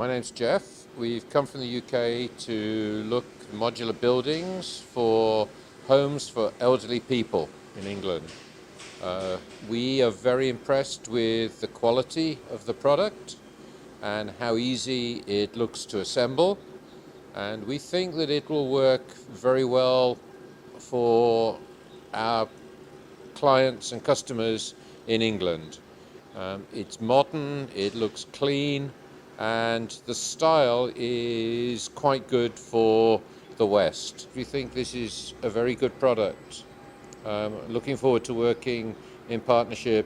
My name's Jeff. We've come from the UK to look at modular buildings for homes for elderly people in England. We are very impressed with the quality of the product and how easy it looks to assemble. And we think that it will work very well for our clients and customers in England. It's modern, it looks clean, and the style is quite good for the West. We think this is a very good product. Looking forward to working in partnership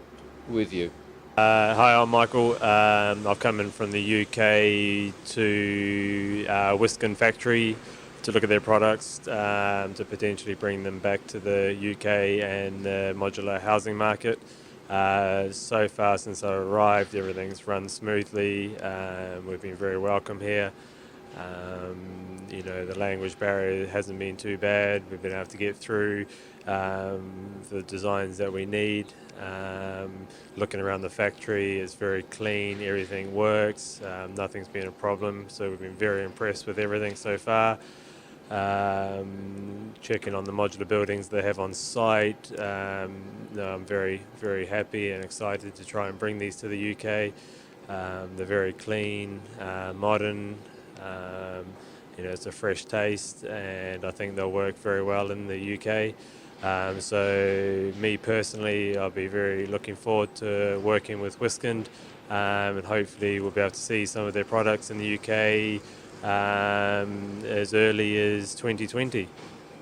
with you. Hi, I'm Michael. I've come in from the UK to Wiskind factory to look at their products to potentially bring them back to the UK and the modular housing market. So far since I arrived, everything's run smoothly. We've been very welcome here. The language barrier hasn't been too bad. We've been able to get through the designs that we need. Looking around the factory, it's very clean, everything works, nothing's been a problem, so we've been very impressed with everything so far. Checking on the modular buildings they have on site, I'm very, very happy and excited to try and bring these to the UK. They're very clean, modern. It's a fresh taste, and I think they'll work very well in the UK. So me personally, I'll be very looking forward to working with Wiskind, and hopefully we'll be able to see some of their products in the UK as early as 2020.